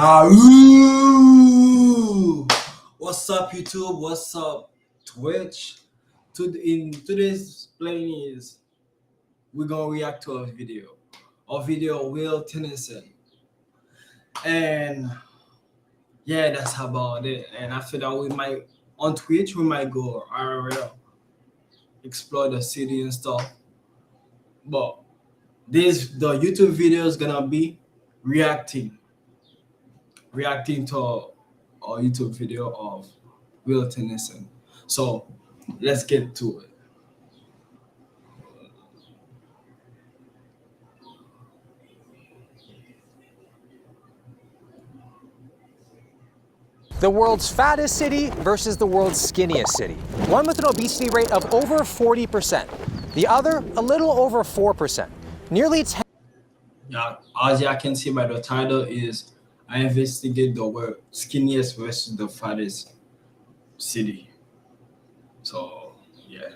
Ooh! What's up, YouTube? What's up, Twitch? In today's playlist, we're gonna react to a video of Will Tennyson, and yeah, that's about it. And after that, we might on Twitch we might go RL, explore the city and stuff. But the YouTube video is gonna be reacting to a YouTube video of Will Tennyson. So let's get to it. The world's fattest city versus the world's skinniest city. One with an obesity rate of over 40%. The other, a little over 4%. Nearly 10. Yeah, as you can see by the title is I investigate the world skinniest versus the fattest city. So yeah.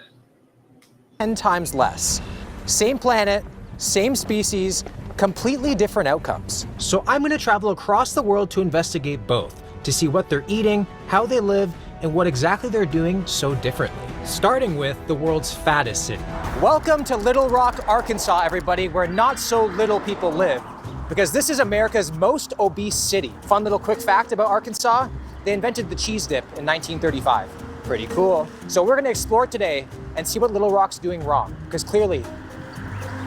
10 times less. Same planet, same species, completely different outcomes. So I'm going to travel across the world to investigate both, to see what they're eating, how they live, and what exactly they're doing so differently. Starting with the world's fattest city. Welcome to Little Rock, Arkansas, everybody, where not so little people live, because this is America's most obese city. Fun little quick fact about Arkansas, they invented the cheese dip in 1935. Pretty cool. So we're gonna explore today and see what Little Rock's doing wrong, because clearly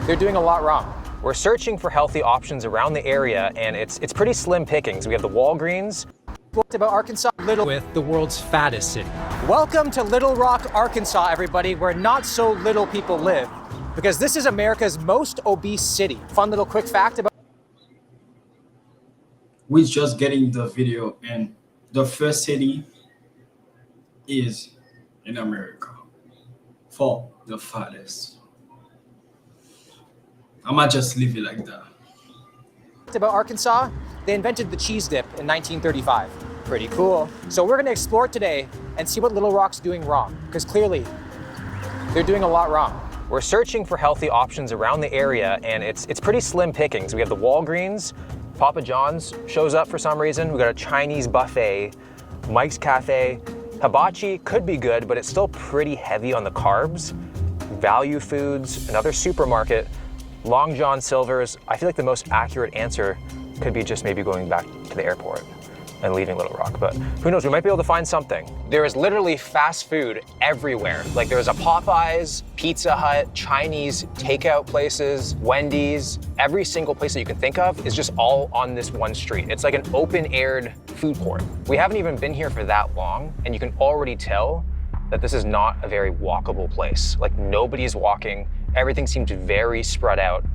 they're doing a lot wrong. We're searching for healthy options around the area, and it's pretty slim pickings. We have the Walgreens, about Arkansas, with the world's fattest city. Welcome to Little Rock, Arkansas, everybody, where not so little people live, because this is America's most obese city. Fun little quick fact about. We're just getting the video, and the first city is in America for the fattest. I might just leave it like that. About Arkansas, they invented the cheese dip in 1935. Pretty cool. So we're gonna explore today and see what Little Rock's doing wrong, because clearly they're doing a lot wrong. We're searching for healthy options around the area, and it's pretty slim pickings. We have the Walgreens, Papa John's shows up for some reason. We got a Chinese buffet, Mike's Cafe. Hibachi could be good, but it's still pretty heavy on the carbs. Value Foods, another supermarket, Long John Silver's. I feel like the most accurate answer could be just maybe going back to the airport and leaving Little Rock, but who knows, we might be able to find something. There is literally fast food everywhere. Like there's a Popeyes, Pizza Hut, Chinese takeout places, Wendy's. Every single place that you can think of is just all on this one street. It's like an open-aired food court. We haven't even been here for that long, and you can already tell that this is not a very walkable place. Like nobody's walking, everything seems very spread out.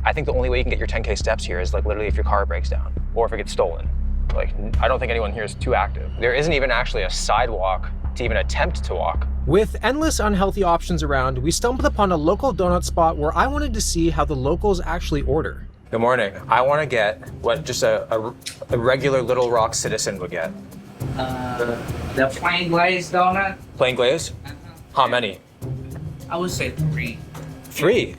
I think the only way you can get your 10K steps here is like literally if your car breaks down or if it gets stolen. Like, I don't think anyone here is too active. There isn't even actually a sidewalk to even attempt to walk. With endless unhealthy options around, we stumbled upon a local donut spot where I wanted to see how the locals actually order. Good morning. I want to get what just a regular Little Rock citizen would get. The plain glazed donut. Plain glazed? How many? I would say 3. 3?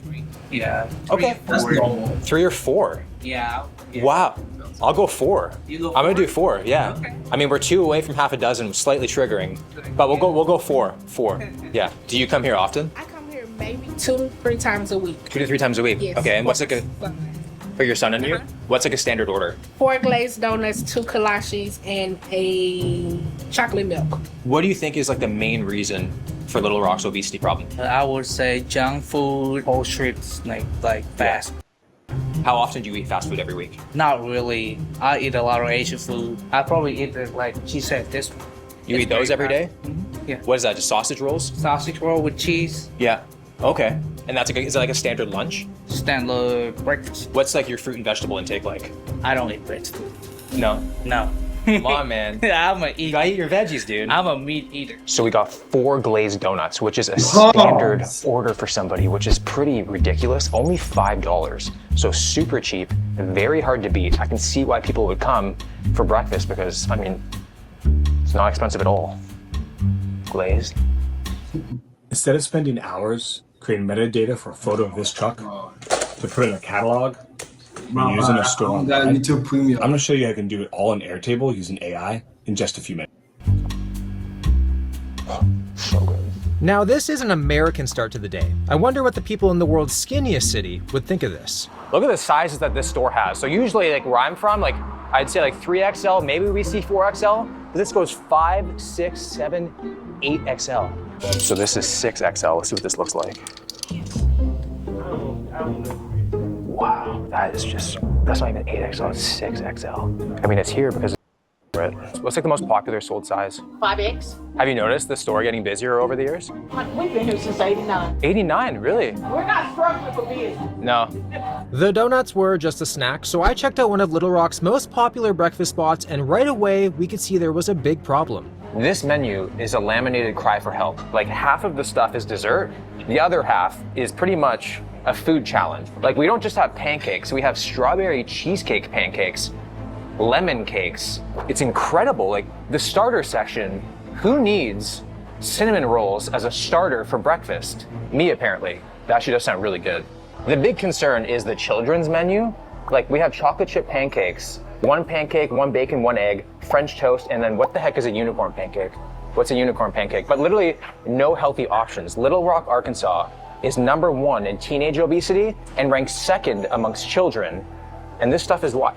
Yeah. Okay. That's normal. 3 or 4? Yeah. Wow. I'll go 4. You go I'm gonna 4? do 4, yeah. Okay. I mean, we're 2 away from half a dozen, slightly triggering, but we'll go 4. 4. Yeah. Do you come here often? I come here maybe 2 to 3 times a week. 2 to 3 times a week. Yes. Okay. And what's like a for your son and you? What's like a standard order? 4 glazed donuts, 2 kolaches, and a chocolate milk. What do you think is like the main reason for Little Rock's obesity problem? I would say junk food, whole strips, like fast. How often do you eat fast food every week? Not really. I eat a lot of Asian food. I probably eat it like she said this one. You It's eat those very every day? fast. Mhm. Yeah. What is that? Just sausage rolls? Sausage roll with cheese. Yeah. Okay. And that's like is that like a standard lunch? Standard breakfast. What's like your fruit and vegetable intake like? I don't eat vegetables. No. No. Come on, man. I'm a You gotta eat your veggies, dude. I'm a meat eater. So we got 4 glazed donuts, which is a standard order for somebody, which is pretty ridiculous. Only $5. So super cheap, very hard to beat. I can see why people would come for breakfast because, I mean, it's not expensive at all. Glazed. Instead of spending hours creating metadata for a photo of this truck to put in a catalog, When you're using a store That online, YouTube Premium. I'm going to show you how you can do it all in Airtable using AI in just a few minutes. So good. Now, this is an American start to the day. I wonder what the people in the world's skinniest city would think of this. Look at the sizes that this store has. So usually, like where I'm from, like I'd say like 3XL, maybe we see 4XL, but this goes 5, 6, 7, 8XL. So this is 6XL. Let's see what this looks like. Wow, that's not even 8XL, it's 6XL. I mean, it's here because it. What's like the most popular sold size? 5X. Have you noticed the store getting busier over the years? We've been here since 89. 89, really? We're not struggling for business. No. The donuts were just a snack, so I checked out one of Little Rock's most popular breakfast spots, and right away we could see there was a big problem. This menu is a laminated cry for help. Like half of the stuff is dessert, the other half is pretty much a food challenge. Like we don't just have pancakes, we have strawberry cheesecake pancakes, lemon cakes. It's incredible. Like the starter section, who needs cinnamon rolls as a starter for breakfast? Me, apparently. That actually does sound really good. The big concern is the children's menu. Like we have chocolate chip pancakes, 1 pancake, 1 bacon, 1 egg, French toast, and then what the heck is a unicorn pancake? What's a unicorn pancake? But literally no healthy options. Little Rock, Arkansas is #1 in teenage obesity and ranks 2nd amongst children. And this stuff is why.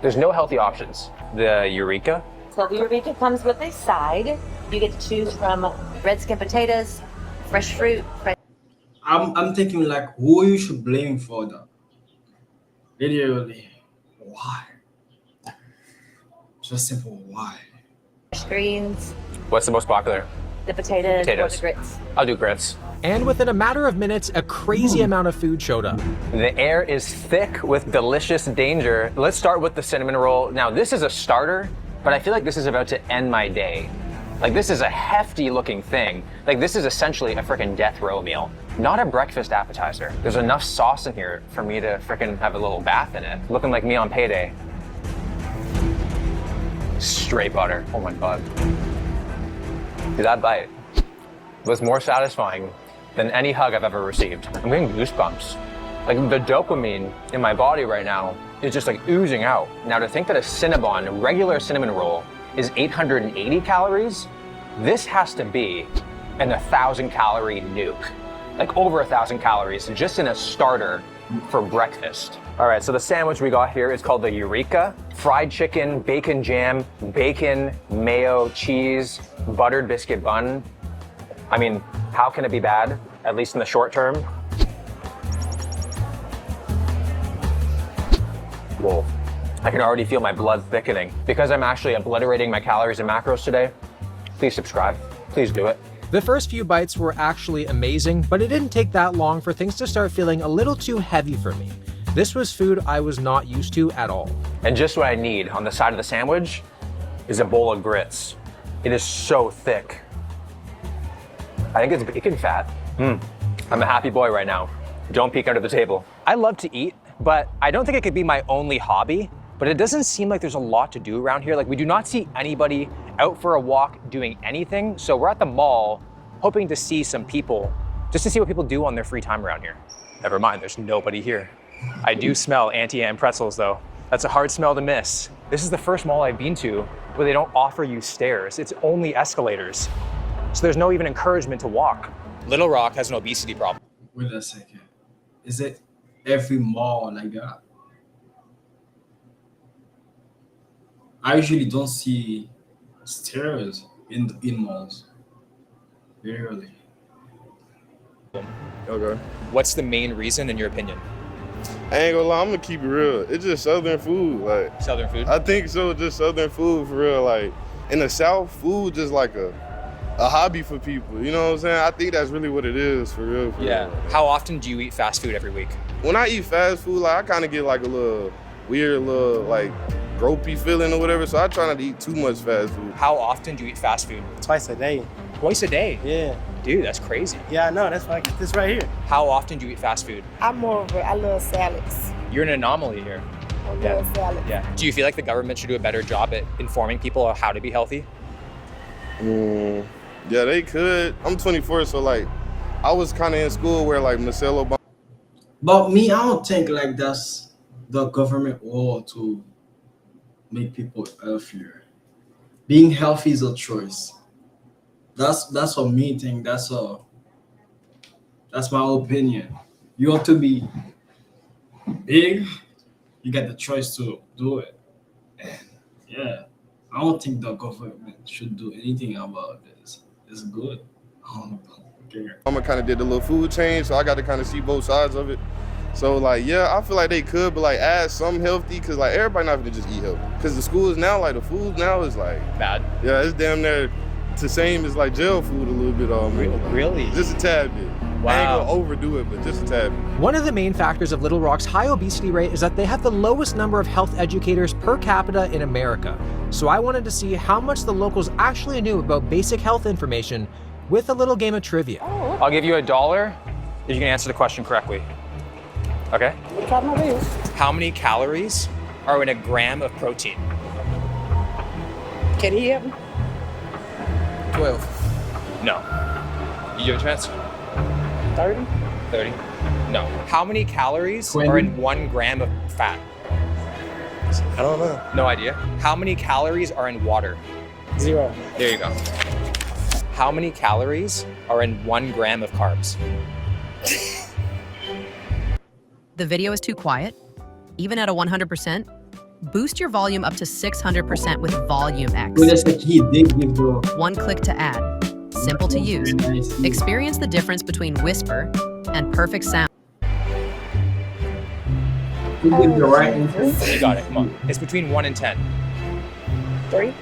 There's no healthy options. The Eureka? So the Eureka comes with a side. You get to choose from red skin potatoes, fresh fruit, I'm thinking like who you should blame for that. Literally, why? Just simple why. fresh greens, What's the most popular? the potatoes, or Potatoes. the grits. I'll do grits. And within a matter of minutes, a crazy amount of food showed up. The air is thick with delicious danger. Let's start with the cinnamon roll. Now, this is a starter, but I feel like this is about to end my day. Like, this is a hefty looking thing. Like, this is essentially a freaking death row meal, not a breakfast appetizer. There's enough sauce in here for me to freaking have a little bath in it. Looking like me on payday. Straight butter. Oh my God. Dude, that bite was more satisfying than any hug I've ever received. I'm getting goosebumps. Like the dopamine in my body right now is just like oozing out. Now to think that a Cinnabon, regular cinnamon roll, is 880 calories, this has to be an 1,000 calorie nuke. Like over 1,000 calories just in a starter for breakfast. All right, so the sandwich we got here is called the Eureka. Fried chicken, bacon jam, bacon, mayo, cheese, buttered biscuit bun. I mean, how can it be bad, at least in the short term? Whoa, I can already feel my blood thickening. Because I'm actually obliterating my calories and macros today, please subscribe, please do it. The first few bites were actually amazing, but it didn't take that long for things to start feeling a little too heavy for me. This was food I was not used to at all. And just what I need on the side of the sandwich is a bowl of grits. It is so thick. I think it's bacon fat. I'm a happy boy right now. Don't peek under the table. I love to eat, but I don't think it could be my only hobby. But it doesn't seem like there's a lot to do around here. Like we do not see anybody out for a walk doing anything. So we're at the mall hoping to see some people, just to see what people do on their free time around here. Never mind, there's nobody here. I do smell Auntie Anne pretzels though. That's a hard smell to miss. This is the first mall I've been to where they don't offer you stairs. It's only escalators. So there's no even encouragement to walk. Little Rock has an obesity problem. Wait a second. Is it every mall like that? I usually don't see stairs in malls. Rarely. Okay. What's the main reason in your opinion? I ain't gonna lie, I'm gonna keep it real. It's just Southern food. Like Southern food? I think so, just Southern food for real. Like in the South, food just like a hobby for people. You know what I'm saying? I think that's really what it is for real. Yeah. Real. How often do you eat fast food every week? When I eat fast food, like I kind of get like a little weird, little like gropey feeling or whatever. So I try not to eat too much fast food. How often do you eat fast food? Twice a day. Twice a day? Yeah. Dude, that's crazy. Yeah, I know. That's why I get this right here. How often do you eat fast food? I'm more of a, I love salads. You're an anomaly here. I love salads. Yeah. Do you feel like the government should do a better job at informing people on how to be healthy? Yeah, they could. I'm 24, so like I was kind of in school where like Michelle Obama. But me, I don't think like that's the government role to make people healthier. Being healthy is a choice. That's a me thing. That's my opinion. You want to be big, you get the choice to do it. And yeah, I don't think the government should do anything about this. It's good. I don't care. Mama kind of did the little food change, so I got to kind of see both sides of it. So like, yeah, I feel like they could, but like add some healthy, cause like everybody not gonna just eat healthy. Cause the schools now, like the food now is like Bad. yeah, it's damn near the same as like jail food a little bit almost. Really? Just a tad bit. I ain't gonna overdo it, but just a tad bit. One of the main factors of Little Rock's high obesity rate is that they have the lowest number of health educators per capita in America. So I wanted to see how much the locals actually knew about basic health information with a little game of trivia. I'll give you $1 if you can answer the question correctly. Okay? What kind of this? How many calories are in a gram of protein? Can he help me? 12. No. You give a chance? 30? 30. No. How many calories 20. are in 1 gram of fat? I don't know. No idea. How many calories are in water? 0. There you go. How many calories are in 1 gram of carbs? The video is too quiet? Even at a 100%? Boost your volume up to 600% with Volume X. But that's like he did give the 1 click to add. Simple to use. nice. Experience the difference between whisper and perfect sound. He gave the right answer. You got it. Come on. It's between 1 and 10. 3?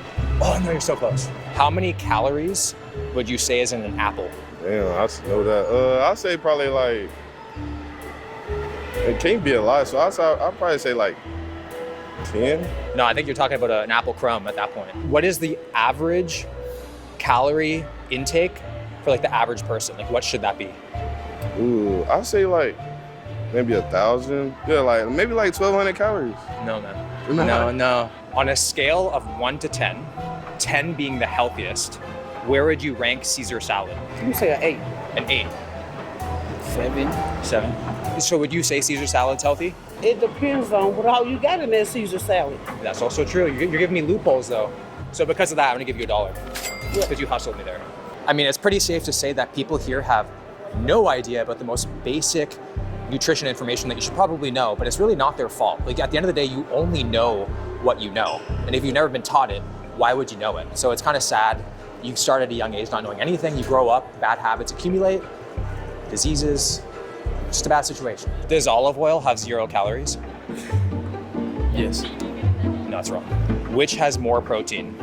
Oh, no, you're so close. How many calories would you say is in an apple? Damn, I know that. I'll say probably like, it can't be a lot, so I'll probably say like 10. No, I think you're talking about an apple crumb at that point. What is the average calorie intake for like the average person? Like what should that be? Ooh, I'll say like maybe 1,000. Yeah, like maybe like 1,200 calories. No, man. No. On a scale of 1 to 10, 10 being the healthiest, where would you rank Caesar salad? You say an 8. An 8. 7. 7. So would you say Caesar salad's healthy? It depends on what all you got in that Caesar salad. That's also true. You're giving me loopholes though. So because of that, I'm gonna give you $1 because you hustled me there. I mean, it's pretty safe to say that people here have no idea about the most basic nutrition information that you should probably know, but it's really not their fault. Like at the end of the day, you only know what you know. And if you've never been taught it, why would you know it? So it's kind of sad. You start at a young age not knowing anything, you grow up, bad habits accumulate, diseases, just a bad situation. Does olive oil have 0 calories? Yes. No, that's wrong. Which has more protein?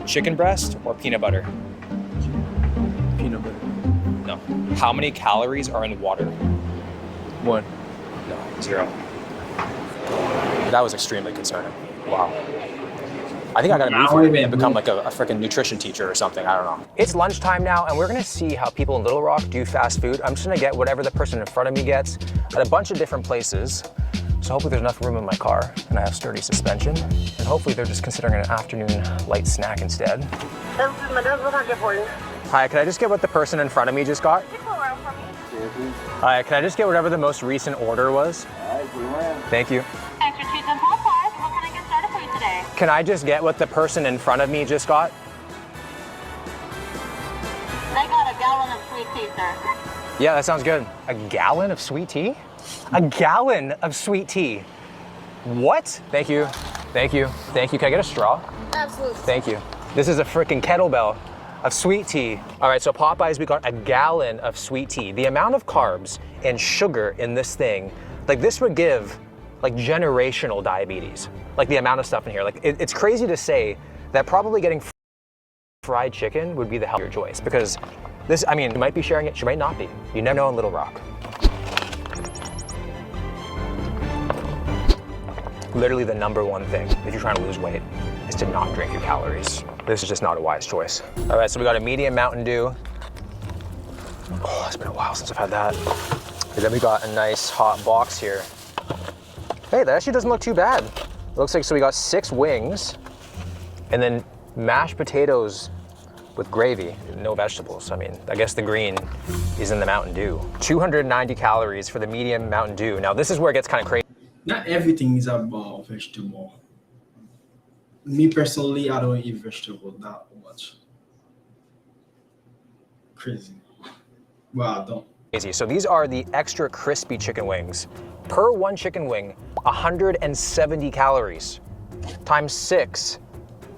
Chicken breast or peanut butter? Peanut butter. No. How many calories are in water? 1. No, 0. That was extremely concerning. Wow. I think I gotta move here and become like a freaking nutrition teacher or something, I don't know. It's lunchtime now and we're gonna see how people in Little Rock do fast food. I'm just gonna get whatever the person in front of me gets at a bunch of different places. So hopefully there's enough room in my car and I have sturdy suspension. And hopefully they're just considering an afternoon light snack instead. Hi, can I just get what the person in front of me just got? Hi, can I just get whatever the most recent order was? Thank you. Extra cheese and Popeyes. What can I get started for you today? Can I just get what the person in front of me just got? They got a gallon of sweet tea, sir. Yeah, that sounds good. A gallon of sweet tea? A gallon of sweet tea. What? Thank you. Thank you. Thank you. Can I get a straw? Absolutely. Thank you. This is a freaking kettlebell of sweet tea. All right, so Popeyes, we got a gallon of sweet tea. The amount of carbs and sugar in this thing, like this would give like generational diabetes. Like the amount of stuff in here. Like it's crazy to say that probably getting fried chicken would be the healthier choice because this, I mean, you might be sharing it, you might not be. You never know in Little Rock. Literally the #1 thing if you're trying to lose weight is to not drink your calories. This is just not a wise choice. All right, so we got a medium Mountain Dew. Oh, it's been a while since I've had that. And then we got a nice hot box here. Hey, that actually doesn't look too bad. It looks like, so we got 6 wings and then mashed potatoes with gravy, no vegetables. I mean, I guess the green is in the Mountain Dew. 290 calories for the medium Mountain Dew. Now this is where it gets kind of crazy. Not everything is about vegetable. Me personally, I don't eat vegetable that much. Crazy. Well, I don't. Crazy. So these are the extra crispy chicken wings. Per one chicken wing, 170 calories. Times 6,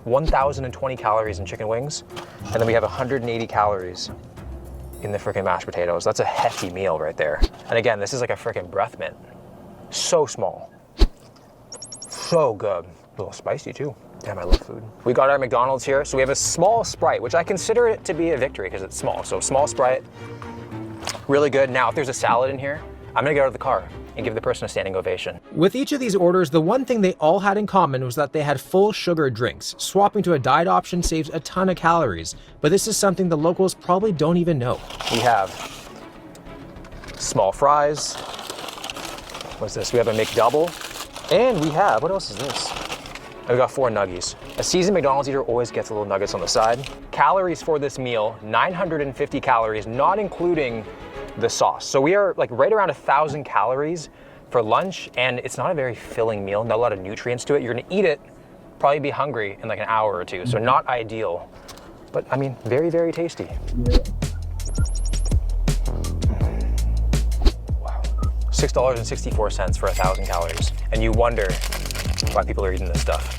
1,020 calories in chicken wings. And then we have 180 calories in the freaking mashed potatoes. That's a hefty meal right there. And again, this is like a freaking breath mint. So small. So good. A little spicy too. Damn, I love food. We got our McDonald's here. So we have a small Sprite, which I consider it to be a victory because it's small. So small Sprite, really good. Now, if there's a salad in here, I'm gonna get out of the car and give the person a standing ovation. With each of these orders, the one thing they all had in common was that they had full sugar drinks. Swapping to a diet option saves a ton of calories, but this is something the locals probably don't even know. We have small fries. What's this? We have a McDouble. And we have, what else is this? We got 4 nuggies. A seasoned McDonald's eater always gets little nuggets on the side. Calories for this meal, 950 calories, not including the sauce. So we are like right around 1,000 calories for lunch, and it's not a very filling meal, not a lot of nutrients to it. You're gonna eat it, probably be hungry in like an hour or two, so not ideal. But I mean, very, very tasty. Yeah. Wow, $6.64 for 1,000 calories. And you wonder why people are eating this stuff.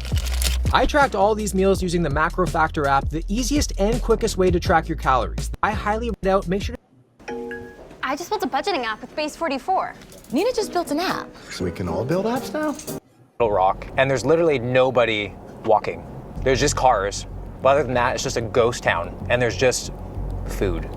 I tracked all these meals using the Macro Factor app, the easiest and quickest way to track your calories. I highly recommend out, make sure to I just built a budgeting app with Base 44. Nina just built an app. So we can all build apps now? Little Rock, and there's literally nobody walking. There's just cars, but other than that, it's just a ghost town, and there's just food.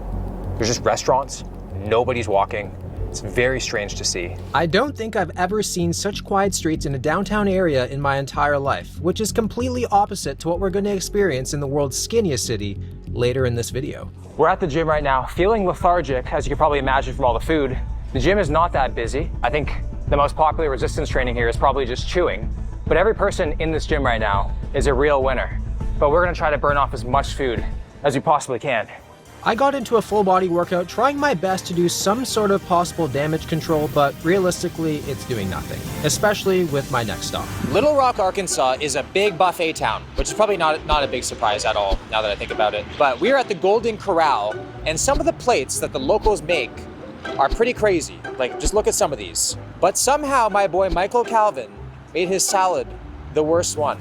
There's just restaurants, nobody's walking. It's very strange to see. I don't think I've ever seen such quiet streets in a downtown area in my entire life, which is completely opposite to what we're going to experience in the world's skinniest city later in this video. We're at the gym right now, feeling lethargic, as you can probably imagine from all the food. The gym is not that busy. I think the most popular resistance training here is probably just chewing, but every person in this gym right now is a real winner. But we're going to try to burn off as much food as we possibly can. I got into a full body workout trying my best to do some sort of possible damage control, but realistically, it's doing nothing, especially with my next stop. Little Rock, Arkansas is a big buffet town, which is probably not a big surprise at all, now that I think about it. But we're at the Golden Corral, and some of the plates that the locals make are pretty crazy. Like, just look at some of these. But somehow my boy Michael Calvin made his salad the worst one.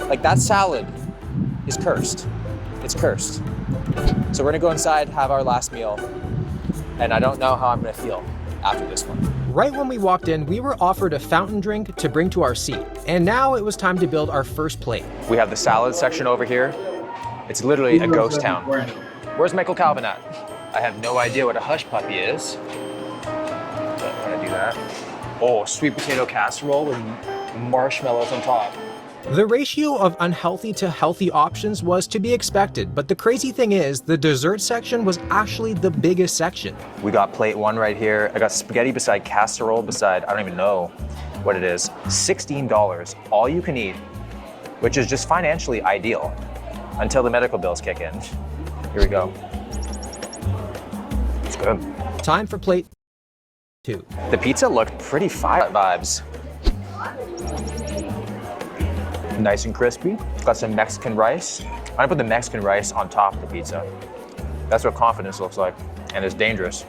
Like, that salad is cursed. It's cursed. So we're gonna go inside, have our last meal, and I don't know how I'm gonna feel after this one. Right when we walked in, we were offered a fountain drink to bring to our seat, and now it was time to build our first plate. We have the salad section over here. It's literally a ghost town. Where's Michael Calvin at? I have no idea what a hush puppy is, but I'm gonna do that. Oh, sweet potato casserole with marshmallows on top. The ratio of unhealthy to healthy options was to be expected, but the crazy thing is, the dessert section was actually the biggest section. We got plate 1 right here. I got spaghetti beside casserole beside, I don't even know what it is. $16, all you can eat, which is just financially ideal until the medical bills kick in. Here we go. It's good. Time for plate 2. The pizza looked pretty fire vibes. Nice and crispy. Got some Mexican rice. I'm gonna put the Mexican rice on top of the pizza. That's what confidence looks like, and it's dangerous.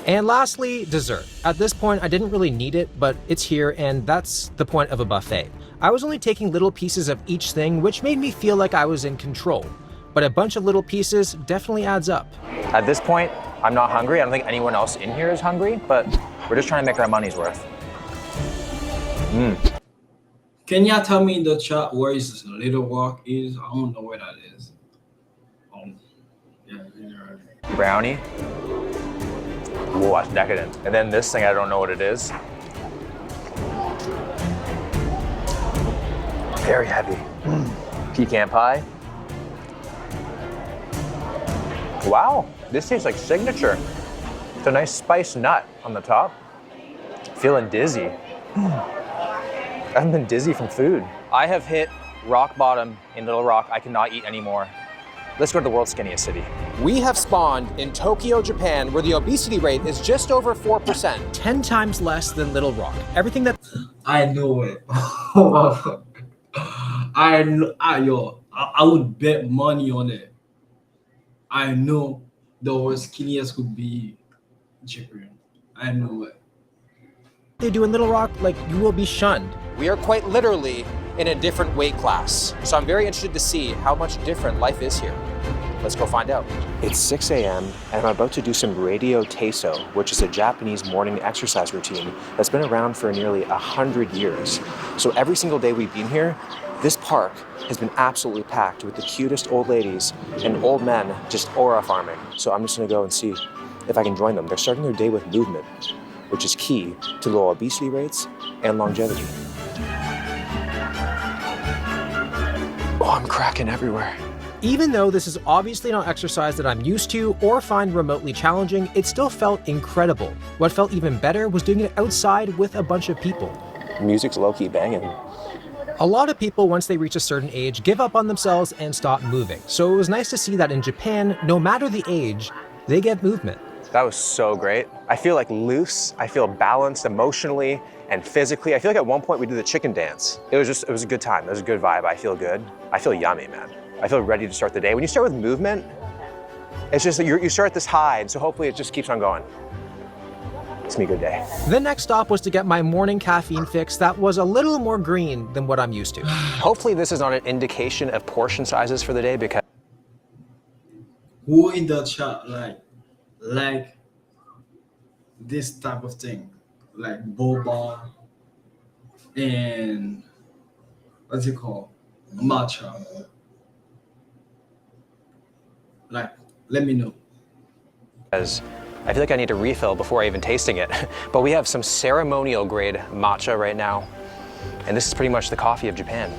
And lastly, dessert. At this point, I didn't really need it, but it's here, and that's the point of a buffet. I was only taking little pieces of each thing, which made me feel like I was in control. But a bunch of little pieces definitely adds up. At this point, I'm not hungry. I don't think anyone else in here is hungry, but we're just trying to make our money's worth. Can y'all tell me in the chat where is Little Rock is? I don't know where that is. Yeah, right. Brownie. Whoa, that's decadent. And then this thing, I don't know what it is. Very heavy. Pecan pie. Wow, this tastes like signature. It's a nice spiced nut on the top. Feeling dizzy. I haven't been dizzy from food. I have hit rock bottom in Little Rock. I cannot eat anymore. Let's go to the world's skinniest city. We have spawned in Tokyo, Japan, where the obesity rate is just over 4%, 10 times less than Little Rock. Everything that I know it. I would bet money on it. I know the Skinniest could be Japan. I know it. they do in Little Rock, like, you will be shunned. We are quite literally in a different weight class. So I'm very interested to see how much different life is here. Let's go find out. It's 6 a.m. and I'm about to do some radio teiso, which is a Japanese morning exercise routine that's been around for nearly 100 years. So every single day we've been here, this park has been absolutely packed with the cutest old ladies and old men just aura farming. So I'm just gonna go and see if I can join them. They're starting their day with movement, which is key to low obesity rates and longevity. Oh, I'm cracking everywhere. Even though this is obviously not exercise that I'm used to or find remotely challenging, it still felt incredible. What felt even better was doing it outside with a bunch of people. Music's low-key banging. A lot of people, once they reach a certain age, give up on themselves and stop moving. So it was nice to see that in Japan, no matter the age, they get movement. That was so great. I feel like loose, I feel balanced emotionally and physically. I feel like at one point we did the chicken dance. It was a good time, it was a good vibe. I feel good. I feel yummy, man. I feel ready to start the day. When you start with movement, it's just that you start this high, and so hopefully it just keeps on going. It's gonna be a good day. The next stop was to get my morning caffeine fix that was a little more green than what I'm used to. Hopefully this is not an indication of portion sizes for the day, because Who in the chat like this type of thing, like boba and what's it called, matcha? Like, let me know. as I feel like I need a refill before even tasting it. But we have some ceremonial grade matcha right now. And this is pretty much the coffee of Japan.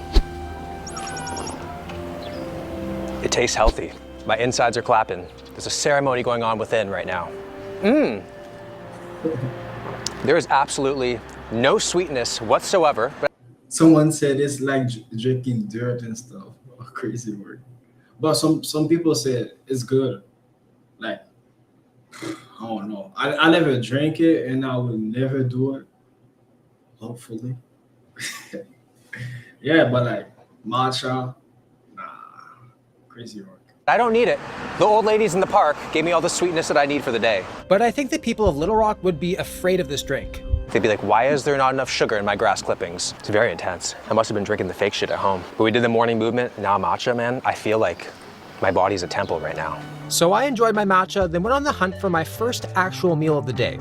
It tastes healthy. My insides are clapping. There's a ceremony going on within right now. There is absolutely no sweetness whatsoever. Someone said it's like drinking dirt and stuff. A crazy word. But some people said it's good. Like, I don't know. I never drank it and I will never do it. Hopefully. Yeah, but like matcha, nah, crazy work. I don't need it. The old ladies in the park gave me all the sweetness that I need for the day. But I think the people of Little Rock would be afraid of this drink. They'd be like, why is there not enough sugar in my grass clippings? It's very intense. I must have been drinking the fake shit at home. But we did the morning movement, now matcha, man. I feel like my body's a temple right now. So I enjoyed my matcha, then went on the hunt for my first actual meal of the day.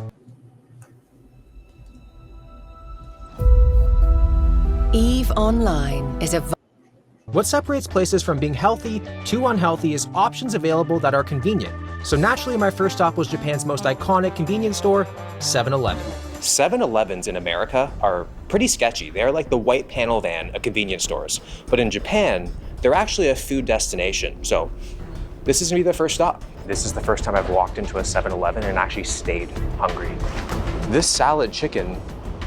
EVE Online is a... What separates places from being healthy to unhealthy is options available that are convenient. So naturally, my first stop was Japan's most iconic convenience store, 7-Eleven. 7-Elevens in America are pretty sketchy. They're like the white panel van of convenience stores. But in Japan, they're actually a food destination. So this is gonna be the first stop. This is the first time I've walked into a 7-Eleven and actually stayed hungry. This salad chicken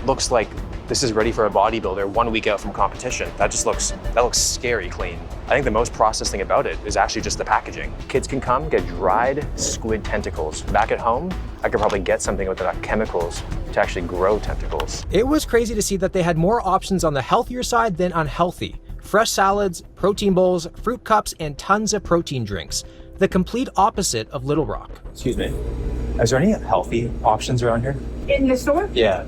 looks like this is ready for a bodybuilder 1 week out from competition. That looks scary clean. I think the most processed thing about it is actually just the packaging. Kids can come get dried squid tentacles. Back at home, I could probably get something with enough chemicals to actually grow tentacles. It was crazy to see that they had more options on the healthier side than unhealthy. Fresh salads, protein bowls, fruit cups, and tons of protein drinks. The complete opposite of Little Rock. Excuse me. Is there any healthy options around here? In the store? Yeah.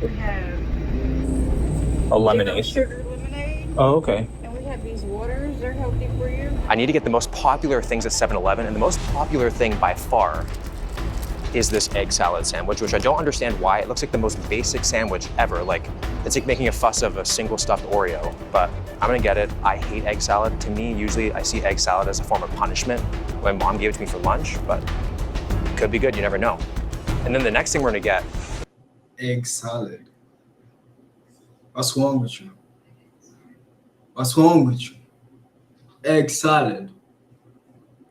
We have A lemonade. sugar lemonade, Oh, okay. and we have these waters. They're healthy for you. I need to get the most popular things at 7-Eleven, and the most popular thing by far is this egg salad sandwich, which I don't understand why. It looks like the most basic sandwich ever. Like, it's like making a fuss of a single stuffed Oreo, but I'm gonna get it. I hate egg salad. To me, usually I see egg salad as a form of punishment. My mom gave it to me for lunch, but it could be good, you never know. And then the next thing we're gonna get, Egg salad. What's wrong with you? What's wrong with you? Egg salad.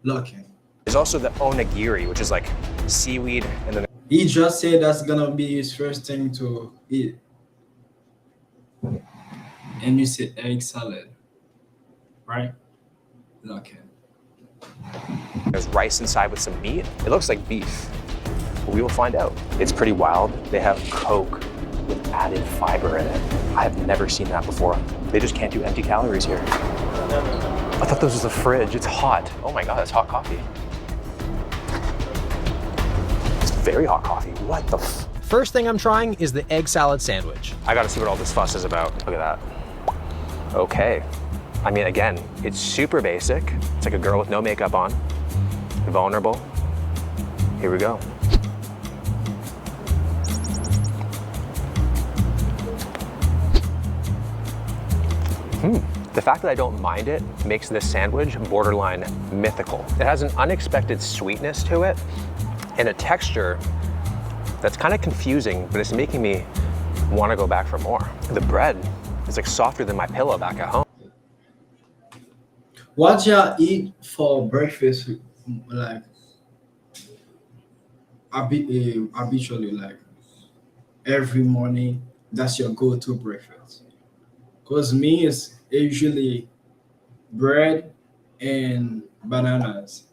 Lucky. there's also the onigiri, which is like seaweed and then He just said that's gonna be his first thing to eat. And you said egg salad, right? Okay. There's rice inside with some meat. It looks like beef. We will find out. It's pretty wild. They have Coke with added fiber in it. I have never seen that before. They just can't do empty calories here. I thought this was a fridge. It's hot. Oh my God, that's hot coffee. It's very hot coffee. What the f? First thing I'm trying is the egg salad sandwich. I gotta see what all this fuss is about. Look at that. Okay. I mean, again, it's super basic. It's like a girl with no makeup on. Vulnerable. Here we go. The fact that I don't mind it makes this sandwich borderline mythical. It has an unexpected sweetness to it and a texture that's kind of confusing, but it's making me want to go back for more. The bread is like softer than my pillow back at home. What y'all eat for breakfast, like habitually, like every morning? That's your go-to breakfast. Cause me is usually bread and bananas.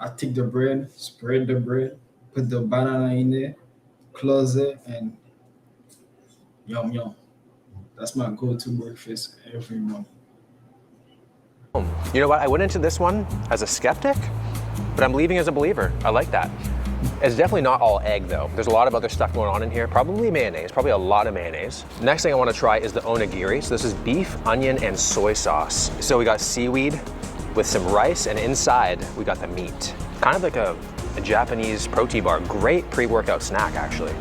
I take the bread, spread the bread, put the banana in there, close it, and yum yum. That's my go-to breakfast every morning. You know what? I went into this one as a skeptic, but I'm leaving as a believer. I like that. It's definitely not all egg though. There's a lot of other stuff going on in here. Probably mayonnaise, probably a lot of mayonnaise. Next thing I want to try is the onigiri. So this is beef, onion, and soy sauce. So we got seaweed with some rice, and inside we got the meat. Kind of like a Japanese protein bar. Great pre-workout snack, actually.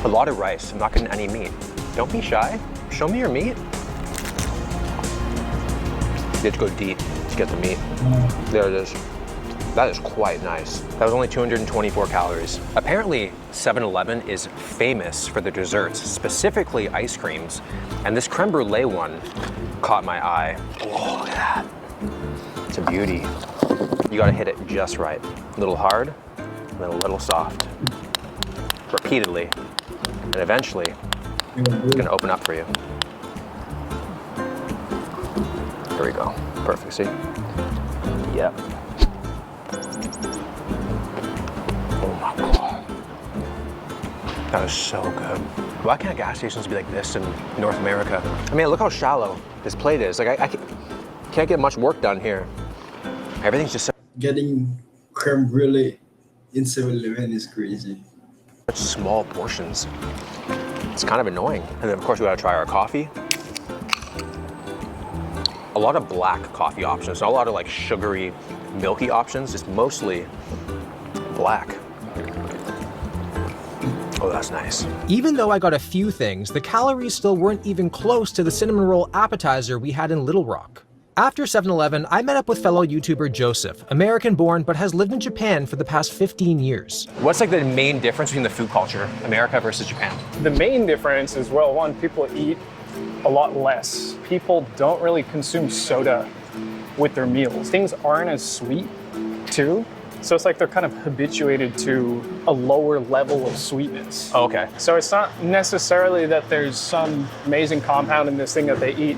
A lot of rice. I'm not getting any meat. Don't be shy. Show me your meat. You have to go deep to get the meat. There it is. That is quite nice. That was only 224 calories. Apparently, 7-Eleven is famous for their desserts, specifically ice creams. And this creme brulee one caught my eye. Oh, look at that. It's a beauty. You gotta hit it just right. A little hard, and then a little soft. Repeatedly. And eventually, it's gonna open up for you. Here we go. Perfect, see? Yep. Oh my God. That is so good. Why can't gas stations be like this in North America? I mean, look how shallow this plate is. Like, I can't get much work done here. Everything's just so... Getting creme brulee in 7-Eleven is crazy. Such small portions. It's kind of annoying. And then of course we gotta try our coffee. A lot of black coffee options, not a lot of like sugary, milky options, just mostly black. Oh, that's nice. Even though I got a few things, the calories still weren't even close to the cinnamon roll appetizer we had in Little Rock. After 7-Eleven, I met up with fellow YouTuber Joseph, American-born but has lived in Japan for the past 15 years. What's like the main difference between the food culture, America versus Japan? The main difference is, well, one, people eat a lot less. People don't really consume soda with their meals. Things aren't as sweet, too. So it's like they're kind of habituated to a lower level of sweetness. Oh, okay. So it's not necessarily that there's some amazing compound in this thing that they eat.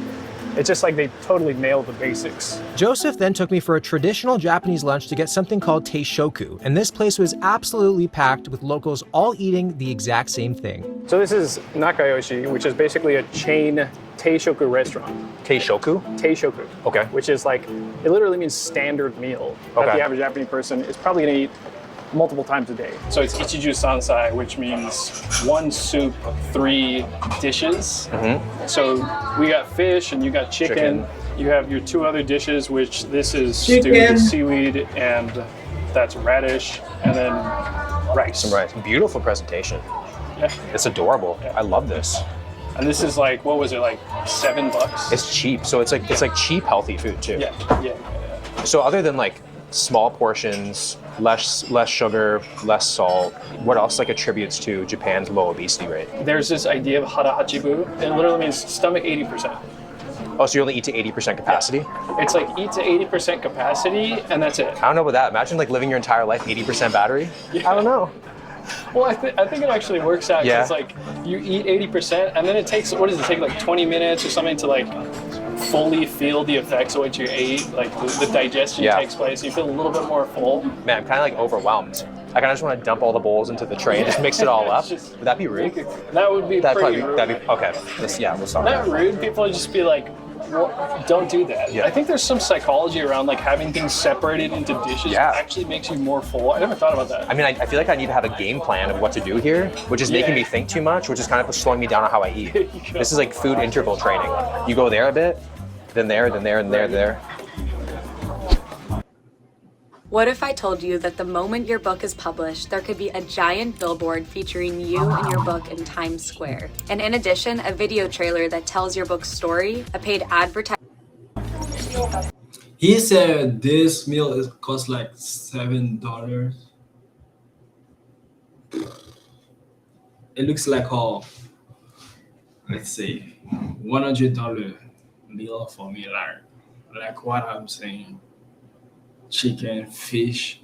It's just like they totally nail the basics. Joseph then took me for a traditional Japanese lunch to get something called teishoku, and this place was absolutely packed with locals all eating the exact same thing. So this is Nakayoshi, which is basically a chain teishoku restaurant. Teishoku? Teishoku. Okay. Which is like, it literally means standard meal. Okay. That the average Japanese person is probably gonna eat multiple times a day. So it's Ichiju Sansai, which means 1 soup, 3 dishes. Mm-hmm. So we got fish and you got chicken. You have your 2 other dishes, which this is stewed seaweed and that's radish, and then rice. Some rice. Beautiful presentation. Yeah. It's adorable. Yeah. I love this. And this is like, what was it, like $7? It's cheap, so it's like cheap, healthy food too. Yeah. So other than like small portions, less sugar, less salt, what else like attributes to Japan's low obesity rate? There's this idea of hara hachibu. It literally means stomach 80%. Oh, so you only eat to 80% capacity? Yeah. It's like eat to 80% capacity, and that's it. I don't know about that. Imagine like living your entire life 80% battery. Yeah. I don't know. Well, I think it actually works out. Yeah. It's like you eat 80%, and then it takes, what does it take, like 20 minutes or something to like fully feel the effects of what you ate, like the digestion takes place. You feel a little bit more full. Man, I'm kind of like overwhelmed. I kind of just want to dump all the bowls into the tray and just mix it all up. Would that be rude? That would be pretty rude. That'd be okay. We'll stop. Not rude. People would just be like, well, don't do that. Yeah. I think there's some psychology around like having things separated into dishes actually makes you more full. I never thought about that. I mean, I feel like I need to have a game plan of what to do here, which is making me think too much, which is kind of slowing me down on how I eat. This is like food interval training. You go there a bit, then there, then there, and there. What if I told you that the moment your book is published, there could be a giant billboard featuring you and your book in Times Square? And in addition, a video trailer that tells your book's story, a paid advertisement. He said this meal costs like $7. It looks like a, let's say, $100 meal for me, like what I'm saying. Chicken, fish,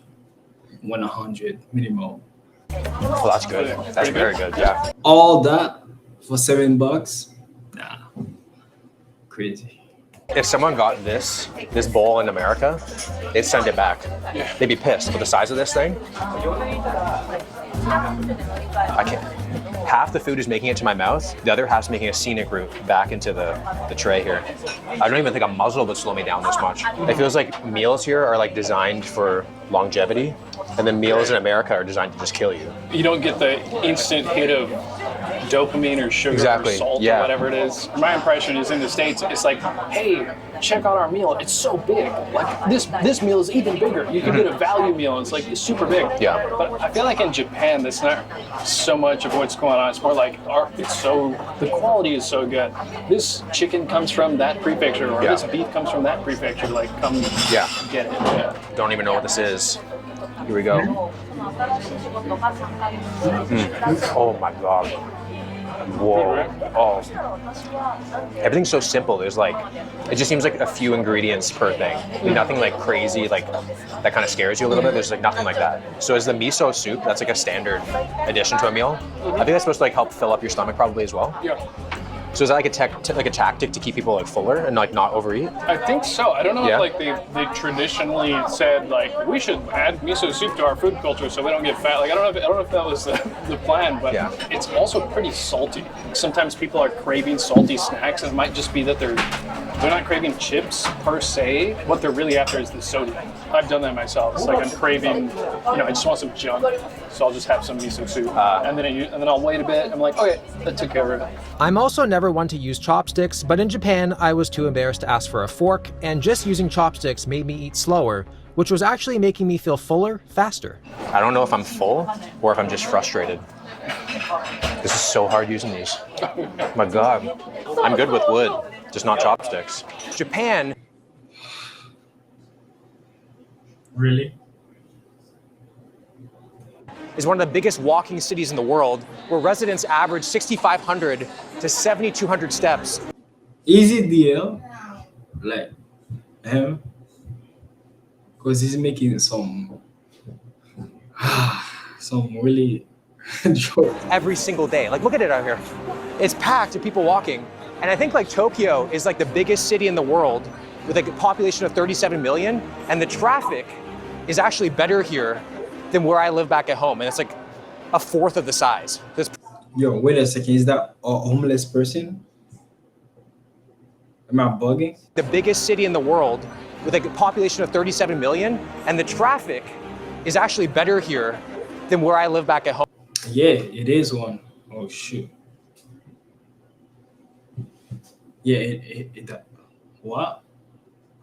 100 minimum. Well, that's good. That's very good. Yeah. All that for $7? Nah, crazy. If someone got this bowl in America, they'd send it back. They'd be pissed with the size of this thing. I can't. Half the food is making it to my mouth. The other half's making a scenic route back into the tray here. I don't even think a muzzle would slow me down this much. It feels like meals here are like designed for longevity, and then meals in America are designed to just kill you. You don't get the instant hit of dopamine or sugar or salt or whatever it is. My impression is in the States, it's like, hey, check out our meal. It's so big. Like this meal is even bigger. You can get a value meal. It's like it's super big. Yeah. But I feel like in Japan, that's not so much of what's going on. It's more like the quality is so good. This chicken comes from that prefecture, or this beef comes from that prefecture. Like, come get it. Yeah. Don't even know what this is. Here we go. Oh my God. Whoa. Oh. Everything's so simple. There's like, it just seems like a few ingredients per thing. Nothing like crazy, like that kind of scares you a little bit. There's like nothing like that. So is the miso soup, that's like a standard addition to a meal? I think that's supposed to like help fill up your stomach probably as well. Yeah. So is that like a tactic to keep people like fuller and like not overeat? I think so. I don't know if like they traditionally said like we should add miso soup to our food culture so we don't get fat. Like I don't know if that was the plan, but it's also pretty salty. Sometimes people are craving salty snacks, and it might just be that they're not craving chips per se. What they're really after is the sodium. I've done that myself. It's like I'm craving, I just want some junk, so I'll just have some miso soup, and then I'll wait a bit. I'm like, okay, that took care of it. I'm also never one to use chopsticks, but in Japan, I was too embarrassed to ask for a fork, and just using chopsticks made me eat slower, which was actually making me feel fuller faster. I don't know if I'm full or if I'm just frustrated. This is so hard using these. My God. I'm good with wood, just not chopsticks. Japan. Really? Is one of the biggest walking cities in the world, where residents average 6,500 to 7,200 steps. Easy deal, like him, because he's making some really jokes. Every single day. Like, look at it out here. It's packed with people walking. And I think like Tokyo is like the biggest city in the world with like a population of 37 million. And the traffic is actually better here than where I live back at home. And it's like a fourth of the size. Yo, wait a second. Is that a homeless person? Am I bugging? The biggest city in the world with like a population of 37 million. And the traffic is actually better here than where I live back at home. Yeah, it is one. Oh, shoot. Yeah, what?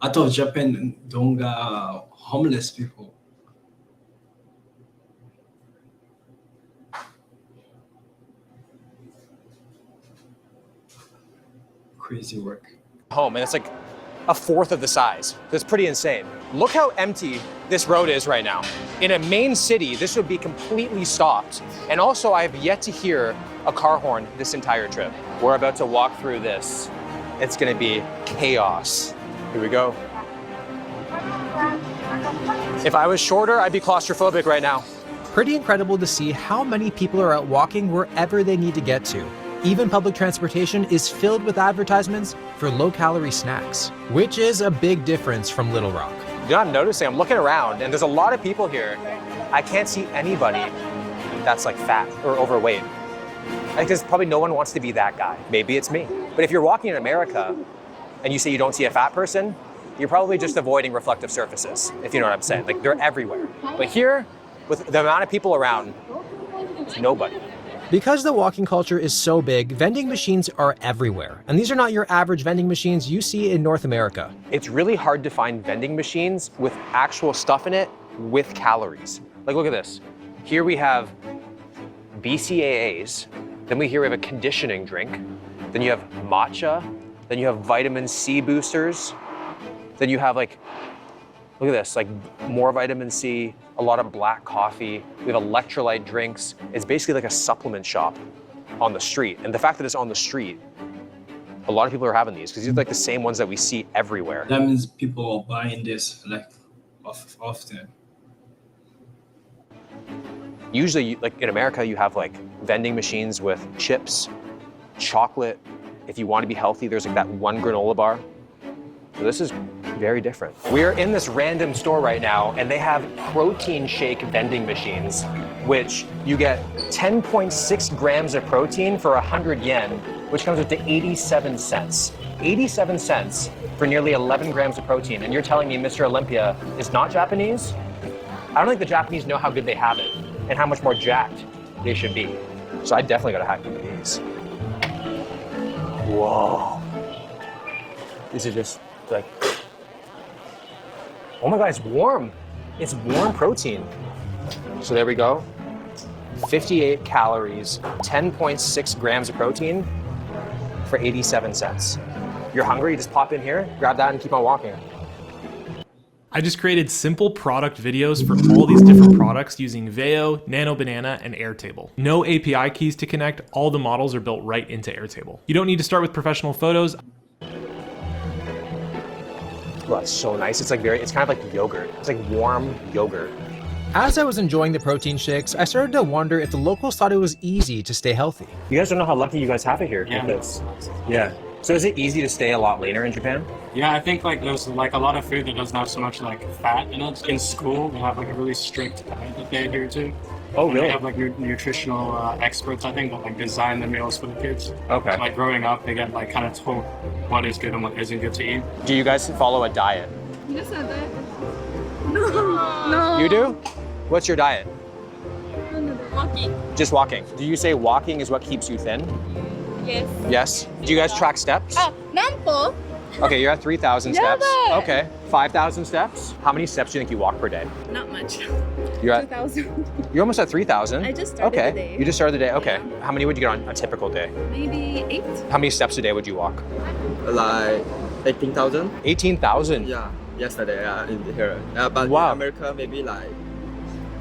I thought Japan don't got homeless people. Crazy work. Home, and it's like a fourth of the size. That's pretty insane. Look how empty this road is right now. In a main city, this would be completely stopped. And also, I have yet to hear a car horn this entire trip. We're about to walk through this. It's gonna be chaos. Here we go. If I was shorter, I'd be claustrophobic right now. Pretty incredible to see how many people are out walking wherever they need to get to. Even public transportation is filled with advertisements for low-calorie snacks, which is a big difference from Little Rock. You know, I'm noticing, I'm looking around, and there's a lot of people here. I can't see anybody that's like fat or overweight. I guess probably no one wants to be that guy. Maybe it's me. But if you're walking in America and you say you don't see a fat person, you're probably just avoiding reflective surfaces, if you know what I'm saying. Like, they're everywhere. But here, with the amount of people around, it's nobody. Because the walking culture is so big, vending machines are everywhere. And these are not your average vending machines you see in North America. It's really hard to find vending machines with actual stuff in it with calories. Like, look at this. Here we have BCAAs. Then we have a conditioning drink. Then you have matcha. Then you have vitamin C boosters. Then you have like, look at this, like more vitamin C, a lot of black coffee. We have electrolyte drinks. It's basically like a supplement shop on the street. And the fact that it's on the street, a lot of people are having these because these are like the same ones that we see everywhere. That means people are buying this like often. Usually, like in America, you have like vending machines with chips, chocolate. If you want to be healthy, there's like that one granola bar. So this is very different. We're in this random store right now, and they have protein shake vending machines, which you get 10.6 grams of protein for 100 yen, which comes up to 87 cents. 87 cents for nearly 11 grams of protein. And you're telling me Mr. Olympia is not Japanese? I don't think the Japanese know how good they have it and how much more jacked they should be. So I definitely gotta hack one of these. Whoa. These are just like, oh my God, it's warm. It's warm protein. So there we go. 58 calories, 10.6 grams of protein for 87 cents. You're hungry, you just pop in here, grab that and keep on walking. I just created simple product videos for all these different products using Veo, Nano Banana, and Airtable. No API keys to connect, all the models are built right into Airtable. You don't need to start with professional photos. Oh, it's so nice. It's kind of like yogurt. It's like warm yogurt. As I was enjoying the protein shakes, I started to wonder if the locals thought it was easy to stay healthy. You guys don't know how lucky you guys have it here. Yeah. So is it easy to stay a lot leaner in Japan? Yeah, I think like there's like a lot of food that doesn't have so much like fat in it. In school, we have like a really strict diet that they adhere to. Oh, really? They have like nutritional experts, I think, that like design the meals for the kids. Okay. Like growing up, they get like kind of told what is good and what isn't good to eat. Do you guys follow a diet? Yes, I do. No. You do? What's your diet? Walking. Just walking. Do you say walking is what keeps you thin? Yes. Yes. Do you guys track steps? Nampo. Okay, you're at 3,000 Yeah, steps. but- Okay, 5,000 steps. How many steps do you think you walk per day? Not much. You're at 2,000. You're almost at 3,000. I just started okay. the day. You just started the day. Okay. How many would you get on a typical day? Maybe 8. How many steps a day would you walk? Like 18,000. 18,000. Yeah, yesterday in here. But Wow. in America, maybe like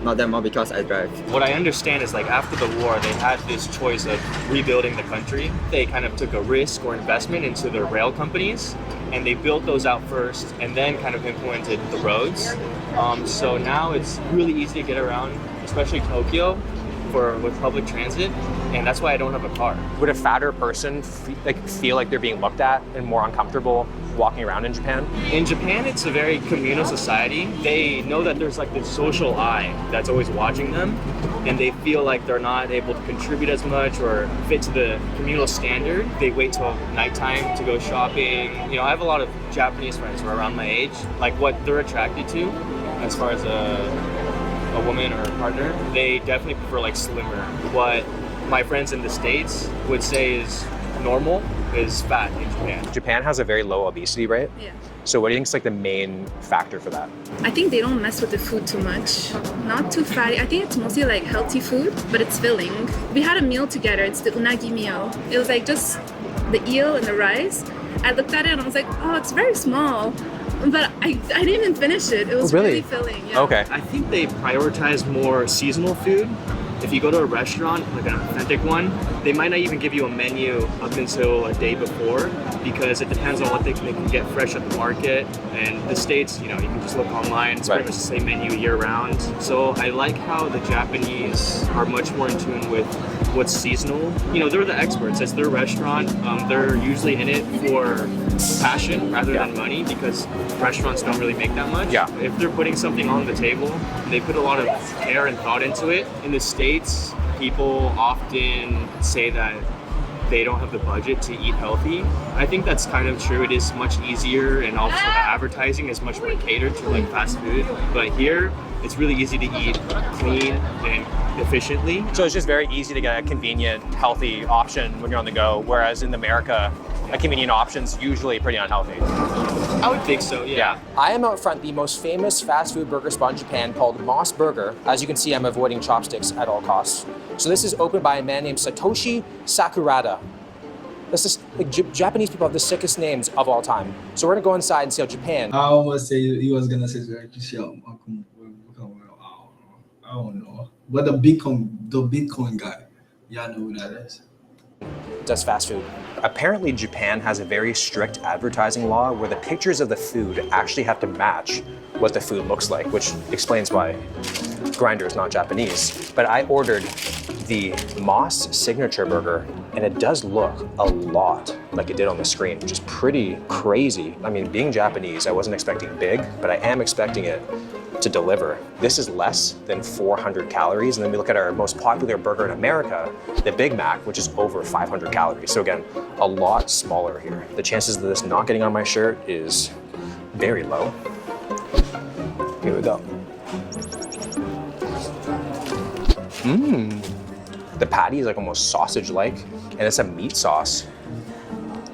not that much because I drive. What I understand is like after the war, they had this choice of rebuilding the country. They kind of took a risk or investment into the rail companies, and they built those out first and then kind of implemented the roads. So now it's really easy to get around, especially Tokyo, with public transit, and that's why I don't have a car. Would a fatter person feel like they're being looked at and more uncomfortable walking around in Japan? In Japan, it's a very communal society. They know that there's like this social eye that's always watching them, and they feel like they're not able to contribute as much or fit to the communal standard. They wait till nighttime to go shopping. You know, I have a lot of Japanese friends who are around my age. Like what they're attracted to as far as a woman or a partner, they definitely prefer like slimmer. What my friends in the States would say is normal is fat in Japan. Japan has a very low obesity rate. Yeah. So what do you think is like the main factor for that? I think they don't mess with the food too much. Not too fatty. I think it's mostly like healthy food, but it's filling. We had a meal together. It's the unagi meal. It was like just the eel and the rice. I looked at it and I was like, oh, it's very small. But I didn't even finish it. It was really filling. Yeah. Okay. I think they prioritize more seasonal food. If you go to a restaurant, like an authentic one, They might not even give you a menu up until a day before because it depends on what they can get fresh at the market. And the States, you know, you can just look online. It's pretty much the same menu year round. So I like how the Japanese are much more in tune with what's seasonal. You know, they're the experts. It's their restaurant. They're usually in it for passion rather than money because restaurants don't really make that much. If they're putting something on the table, they put a lot of care and thought into it. In the States, people often say that they don't have the budget to eat healthy. I think that's kind of true. It is much easier, and also the advertising is much more catered to like fast food. But here, it's really easy to eat clean and efficiently. So it's just very easy to get a convenient, healthy option when you're on the go, whereas in America, a convenient option's usually pretty unhealthy. I would think so, yeah. I am out front the most famous fast food burger spot in Japan called Moss Burger. As you can see, I'm avoiding chopsticks at all costs. So this is opened by a man named Satoshi Sakurada. This is, like, Japanese people have the sickest names of all time. So we're gonna go inside and see how Japan. I almost say he was gonna say I don't know. But the Bitcoin guy, y'all know who that is. Does fast food. Apparently Japan has a very strict advertising law where the pictures of the food actually have to match what the food looks like, which explains why Grindr is not Japanese. But I ordered the Moss signature burger and it does look a lot like it did on the screen, which is pretty crazy. I mean, being Japanese, I wasn't expecting big, but I am expecting it to deliver. This is less than 400 calories. And then we look at our most popular burger in America, the Big Mac, which is over 500 calories. So again, a lot smaller here. The chances of this not getting on my shirt is very low. Here we go. The patty is like almost sausage-like, and it's a meat sauce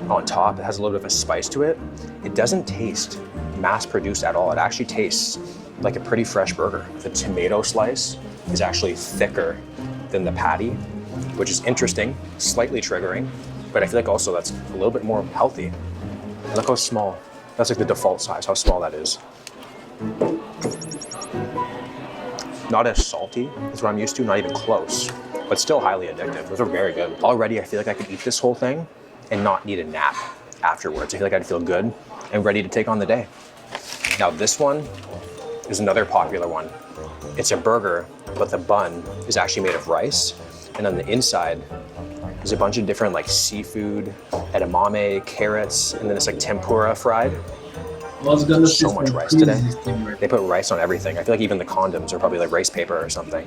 on top. It has a little bit of a spice to it. It doesn't taste mass-produced at all. It actually tastes like a pretty fresh burger. The tomato slice is actually thicker than the patty, which is interesting, slightly triggering, but I feel like also that's a little bit more healthy. Look how small. That's like the default size, how small that is. Not as salty as what I'm used to, not even close, but still highly addictive. Those are very good. Already I feel like I could eat this whole thing and not need a nap afterwards. I feel like I'd feel good and ready to take on the day. Now this one is another popular one. It's a burger, but the bun is actually made of rice. And on the inside, there's a bunch of different like seafood, edamame, carrots, and then it's like tempura fried. So much rice today. They put rice on everything. I feel like even the condoms are probably like rice paper or something.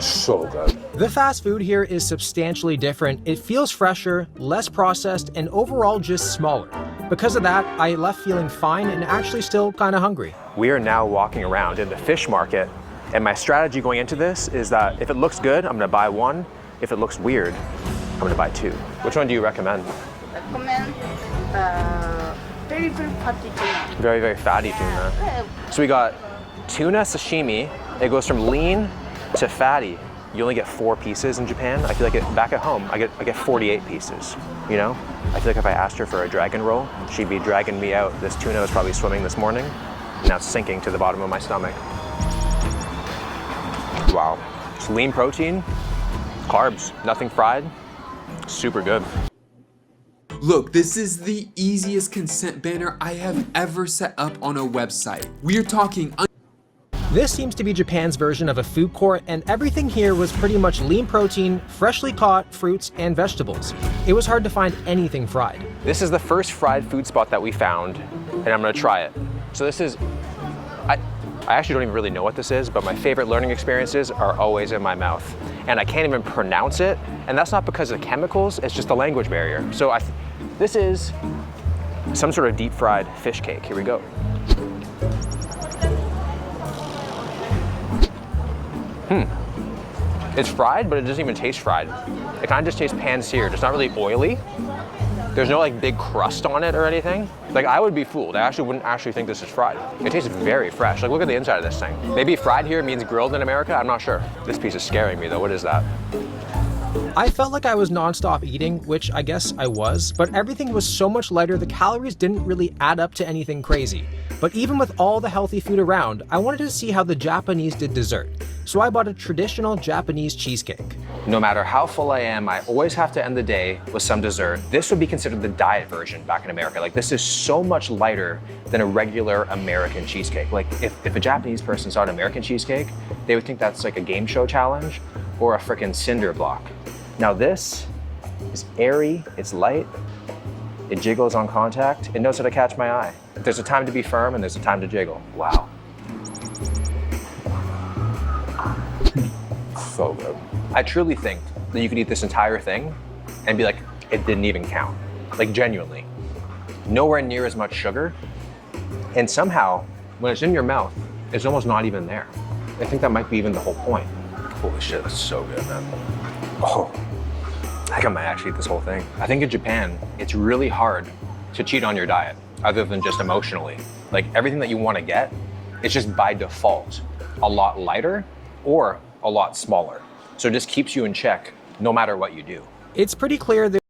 So good. The fast food here is substantially different. It feels fresher, less processed, and overall just smaller. Because of that, I left feeling fine and actually still kind of hungry. We are now walking around in the fish market, and my strategy going into this is that if it looks good, I'm gonna buy one. If it looks weird, I'm gonna buy two. Which one do you recommend? Very, very fatty tuna. Very, very fatty tuna. So we got tuna sashimi. It goes from lean to fatty. You only get 4 pieces in Japan. I feel like back at home, I get 48 pieces, you know? I feel like if I asked her for a dragon roll, she'd be dragging me out. This tuna was probably swimming this morning, and now it's sinking to the bottom of my stomach. Wow. It's lean protein, carbs, nothing fried, super good. Look, this is the easiest consent banner I have ever set up on a website. We are talking This seems to be Japan's version of a food court, and everything here was pretty much lean protein, freshly caught fruits, and vegetables. It was hard to find anything fried. This is the first fried food spot that we found, and I'm gonna try it. So this is, I actually don't even really know what this is, but my favorite learning experiences are always in my mouth. And I can't even pronounce it, and that's not because of the chemicals, it's just the language barrier. So this is some sort of deep fried fish cake. Here we go. It's fried, but it doesn't even taste fried. It kind of just tastes pan-seared. It's not really oily. There's no like big crust on it or anything. Like I would be fooled. I actually wouldn't actually think this is fried. It tastes very fresh. Like look at the inside of this thing. Maybe fried here means grilled in America. I'm not sure. This piece is scaring me though. What is that? I felt like I was nonstop eating, which I guess I was, but everything was so much lighter, the calories didn't really add up to anything crazy. But even with all the healthy food around, I wanted to see how the Japanese did dessert. So I bought a traditional Japanese cheesecake. No matter how full I am, I always have to end the day with some dessert. This would be considered the diet version back in America. Like, this is so much lighter than a regular American cheesecake. Like, if a Japanese person saw an American cheesecake, they would think that's like a game show challenge or a freaking cinder block. Now this is airy, it's light, it jiggles on contact, it knows how to catch my eye. There's a time to be firm and there's a time to jiggle. Wow. So good. I truly think that you could eat this entire thing and be like, it didn't even count. Like, genuinely. Nowhere near as much sugar. And somehow, when it's in your mouth, it's almost not even there. I think that might be even the whole point. Holy shit, that's so good, man. Oh, I think I might actually eat this whole thing. I think in Japan, it's really hard to cheat on your diet, other than just emotionally. Like, everything that you want to get, it's just by default a lot lighter or a lot smaller. So it just keeps you in check no matter what you do. It's pretty clear there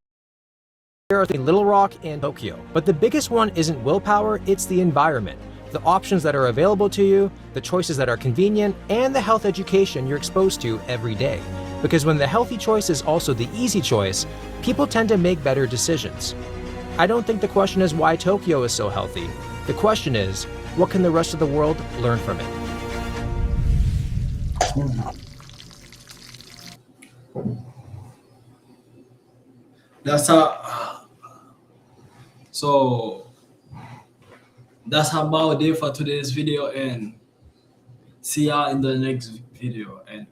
are Little Rock and Tokyo, but the biggest one isn't willpower, it's the environment. The options that are available to you, the choices that are convenient, and the health education you're exposed to every day. Because when the healthy choice is also the easy choice, people tend to make better decisions. I don't think the question is why Tokyo is so healthy. The question is, what can the rest of the world learn from it? So that's about it for today's video, and see y'all in the next video. And